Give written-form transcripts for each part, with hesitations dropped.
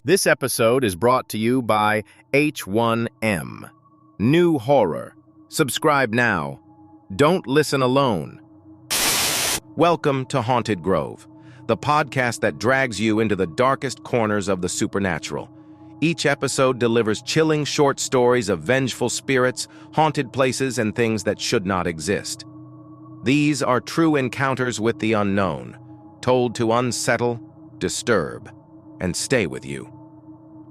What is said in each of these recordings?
This episode is brought to you by H1M. New horror. Subscribe now. Don't listen alone. Welcome to Haunted Grove, the podcast that drags you into the darkest corners of the supernatural. Each episode delivers chilling short stories of vengeful spirits, haunted places, and things that should not exist. These are true encounters with the unknown, told to unsettle, disturb, and stay with you.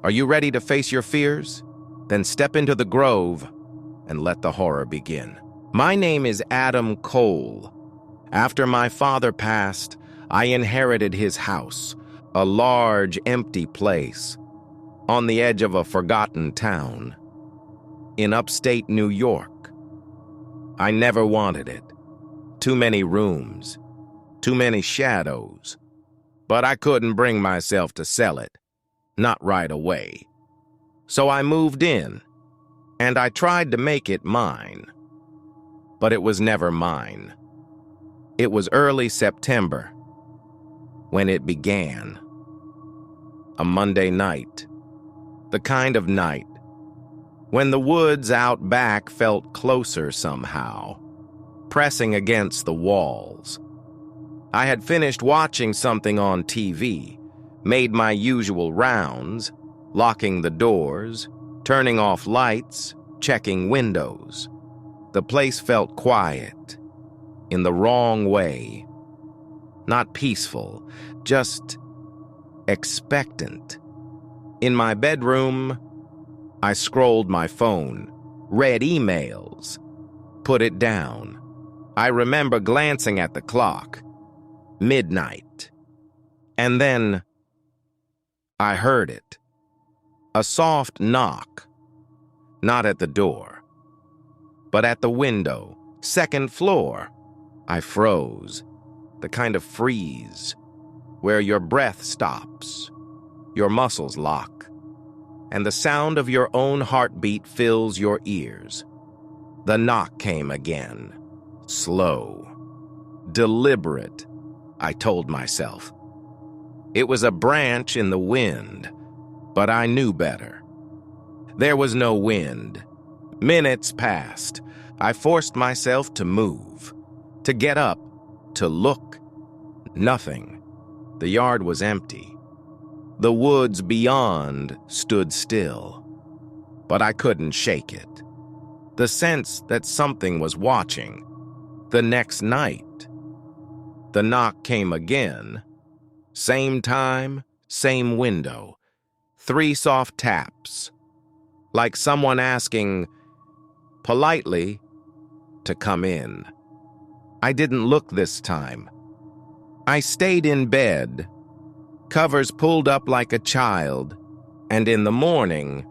Are you ready to face your fears? Then step into the grove and let the horror begin. My name is Adam Cole. After my father passed, I inherited his house, a large, empty place on the edge of a forgotten town in upstate New York. I never wanted it. Too many rooms, too many shadows. But I couldn't bring myself to sell it. Not right away. So I moved in, and I tried to make it mine. But it was never mine. It was early September when it began. A Monday night. The kind of night when the woods out back felt closer somehow, pressing against the walls. I had finished watching something on TV, made my usual rounds, locking the doors, turning off lights, checking windows. The place felt quiet, in the wrong way. Not peaceful, just expectant. In my bedroom, I scrolled my phone, read emails, put it down. I remember glancing at the clock. Midnight. And then I heard it. A soft knock. Not at the door, but at the window, second floor. I froze. The kind of freeze where your breath stops, your muscles lock, and the sound of your own heartbeat fills your ears. The knock came again. Slow. Deliberate, I told myself. It was a branch in the wind, but I knew better. There was no wind. Minutes passed. I forced myself to move, to get up, to look. Nothing. The yard was empty. The woods beyond stood still, but I couldn't shake it. The sense that something was watching. The next night, the knock came again. Same time, same window. 3 soft taps, like someone asking, politely, to come in. I didn't look this time. I stayed in bed, covers pulled up like a child, and in the morning,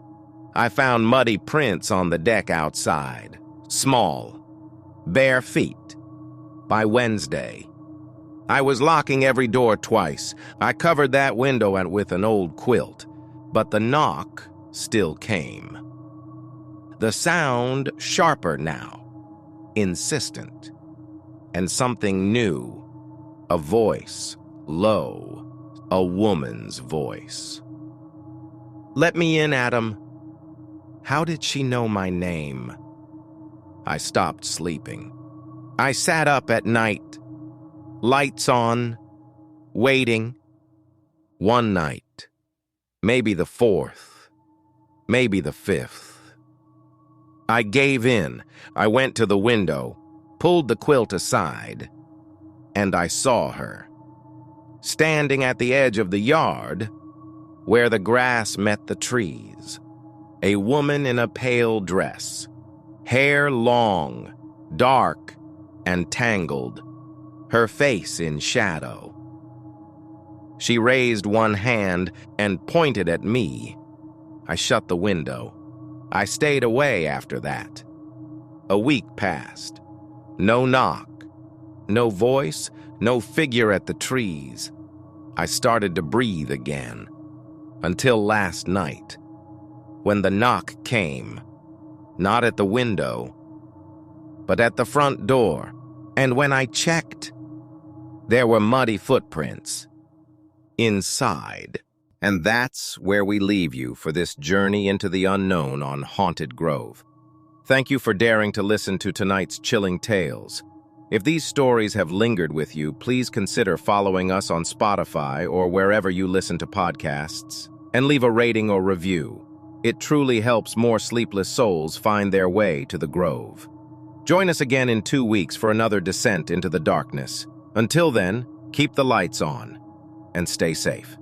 I found muddy prints on the deck outside, small, bare feet. By Wednesday, I was locking every door twice. I covered that window with an old quilt, but the knock still came. The sound sharper now, insistent, and something new, a voice, low, a woman's voice. "Let me in, Adam." How did she know my name? I stopped sleeping. I sat up at night, lights on, waiting. One night, maybe the 4th, maybe the 5th. I gave in. I went to the window, pulled the quilt aside, and I saw her. Standing at the edge of the yard, where the grass met the trees. A woman in a pale dress, hair long, dark, and tangled, her face in shadow. She raised one hand and pointed at me. I shut the window. I stayed away after that. A week passed. No knock, no voice, no figure at the trees. I started to breathe again, until last night, when the knock came, not at the window, but at the front door, and when I checked, there were muddy footprints inside. And that's where we leave you for this journey into the unknown on Haunted Grove. Thank you for daring to listen to tonight's chilling tales. If these stories have lingered with you, please consider following us on Spotify or wherever you listen to podcasts, and leave a rating or review. It truly helps more sleepless souls find their way to the Grove. Join us again in 2 weeks for another descent into the darkness. Until then, keep the lights on and stay safe.